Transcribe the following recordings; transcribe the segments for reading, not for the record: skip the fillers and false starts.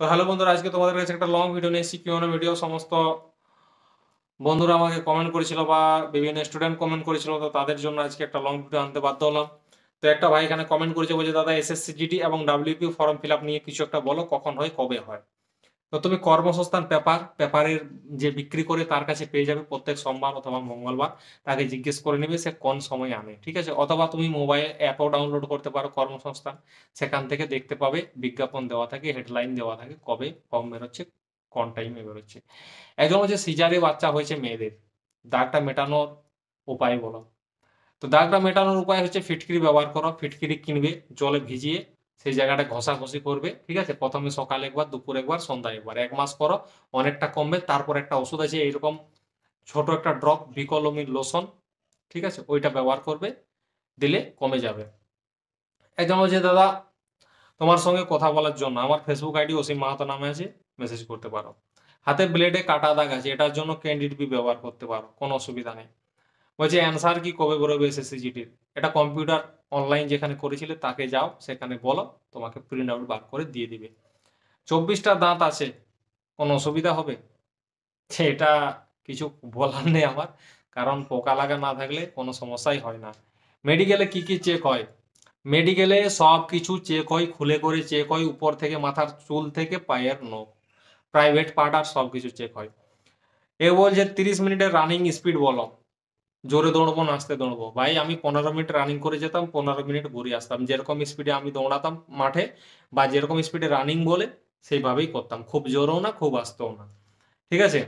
তো হ্যালো বন্ধুরা, আজকে তোমাদের কাছে একটা লং ভিডিও নিয়ে এসেছি। QnA video. সমস্ত বন্ধুরা আমাকে কমেন্ট করেছিল বা বিভিন্ন স্টুডেন্ট কমেন্ট করেছিল, তো তাদের জন্য আজকে একটা লং ভিডিও আনতে বাধ্য হলাম। তো একটা ভাই এখানে কমেন্ট করেছে, বলছে দাদা এসএসসি জিডি এবং ডাব্লিউপি ফর্ম ফিল আপ নিয়ে কিছু একটা বলো, কখন হয় কবে হয়। তো তুমি কর্মসংস্থান পেপারের যে বিক্রি করে তার কাছে পেয়ে যাবে প্রত্যেক সোমবার অথবা মঙ্গলবার। তাকে জিজ্ঞেস করে নেবে সে কোন সময় আনে, ঠিক আছে। অথবা তুমি মোবাইল অ্যাপও ডাউনলোড করতে পারো কর্মসংস্থান, সেখান থেকে দেখতে পাবে বিজ্ঞাপন দেওয়া থাকে, হেডলাইন দেওয়া থাকে কবে ফর্ম বেরোচ্ছে, কোন টাইমে বেরোচ্ছে। একজন হচ্ছে সিজারে বাচ্চা হয়েছে মেয়েদের, দাগটা মেটানোর উপায় বলো। তো দাগটা মেটানোর উপায় হচ্ছে ফিটকিরি ব্যবহার করো। ফিটকিরি কিনবে, জলে ভিজিয়ে সেই জায়গাটা ঘষাঘষি করবে, ঠিক আছে। প্রথমে সকালে একবার, দুপুর একবার, সন্ধ্যায় একবার, 1 মাস করো, অনেকটা কমবে। তারপর একটা ওষুধ আছে এইরকম ছোট একটা ড্রপ, বিকলমির লোশন, ঠিক আছে, ওইটা ব্যবহার করবে, দিলে কমে যাবে। একজন বলছে দাদা তোমার সঙ্গে কথা বলার জন্য আমার ফেসবুক আইডি অসীম মাহাতো নামে আছে, মেসেজ করতে পারো। হাতে ব্লেডে কাটা দাগ আছে, এটার জন্য ক্যান্ডিড বি ব্যবহার করতে পারো, কোনো অসুবিধা নেই। বলছে অ্যান্সার কি কবে বেরোবে এসএসসি জিডির, এটা কম্পিউটার অনলাইন যেখানে করেছিলে তাকে যাও, সেখানে বলো, তোমাকে প্রিন্ট আউট বার করে দিয়ে দিবে। 24টা দাঁত আছে, কোনো অসুবিধা হবে? এটা কিছু বলার নেই আমার, কারণ পোকা লাগা না থাকলে কোনো সমস্যাই হয় না। মেডিকেলে কি কি চেক হয়? মেডিকেলে সব কিছু চেক হয়, খুলে করে চেক হয়, উপর থেকে মাথার চুল থেকে পায়ের নখ, প্রাইভেট পার্ট আর সব কিছু চেক হয়। এ বলছে 30 মিনিটের রানিং স্পিড বলো, জোরে দৌড়বো না আস্তে দৌড়বো। ভাই আমি 15 মিনিট রানিং করে যেতাম, 15 মিনিট ঘুরে আসতাম, যেরকম স্পিডে আমি দৌড়াতাম মাঠে বা যেরকম স্পিডে রানিং বলে সেইভাবেই করতাম, খুব জোরেও না খুব আস্তেও না, ঠিক আছে।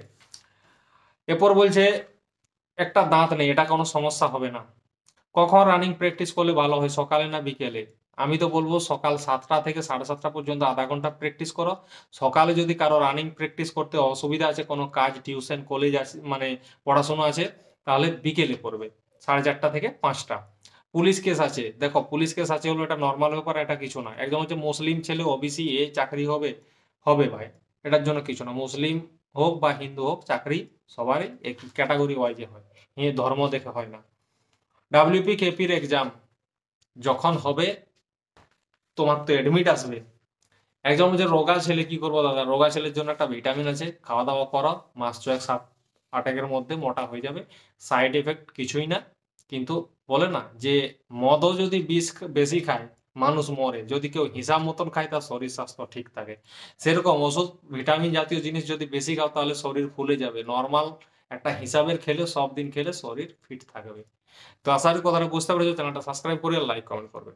এরপর বলছে একটা দাঁত নেই, এটা কোনো সমস্যা হবে না। কখন রানিং প্র্যাকটিস করলে ভালো হয়, সকালে না বিকেলে? আমি তো বলবো সকাল 7টা থেকে 7:30 পর্যন্ত আধা ঘন্টা প্র্যাকটিস করো। সকালে যদি কারো রানিং প্র্যাকটিস করতে অসুবিধা আছে, কোনো কাজ, টিউশন, কলেজ আছে, মানে পড়াশোনা আছে, তাহলে বিকেলে করবে 4:30 থেকে 5টা। পুলিশ কেস আছে, দেখো পুলিশ কেস আছে হলো এটা নর্মাল ব্যাপার, এটা কিছু না। একদম হচ্ছে মুসলিম ছেলে ওবিসি এ চাকরি হবে, হবে ভাই, এটার জন্য কিছু না। মুসলিম হোক বা হিন্দু হোক, চাকরি সবারই এক ক্যাটাগরি ওয়াইজে হয়, এ ধর্ম দেখে হয় না। ডাব্লিউপি কেপির এক্সাম যখন হবে, তোমার তো এডমিট আসবে। একজন যে রোগা ছেলে কি করবো দাদা, রোগা ছেলের জন্য একটা ভিটামিন আছে, খাওয়া দাওয়া করো, মাস 7-8 মধ্যে মোটা হয়ে যাবে। সাইড এফেক্ট কিছুই না। কিন্তু বলে না যে মদও যদি বিষ বেশি খায় মানুষ মরে, যদি কেউ হিসাব মতন খায় তার শরীর স্বাস্থ্য ঠিক থাকে। সেরকম ওষুধ, ভিটামিন জাতীয় জিনিস যদি বেশি খাও তাহলে শরীর ফুলে যাবে। নর্মাল একটা হিসাবের খেলে, সব দিন খেলে শরীর ফিট থাকবে। তো আশা করি কথাটা বুঝতে পেরেছো। চ্যানেলটা সাবস্ক্রাইব করে লাইক কমেন্ট করবে।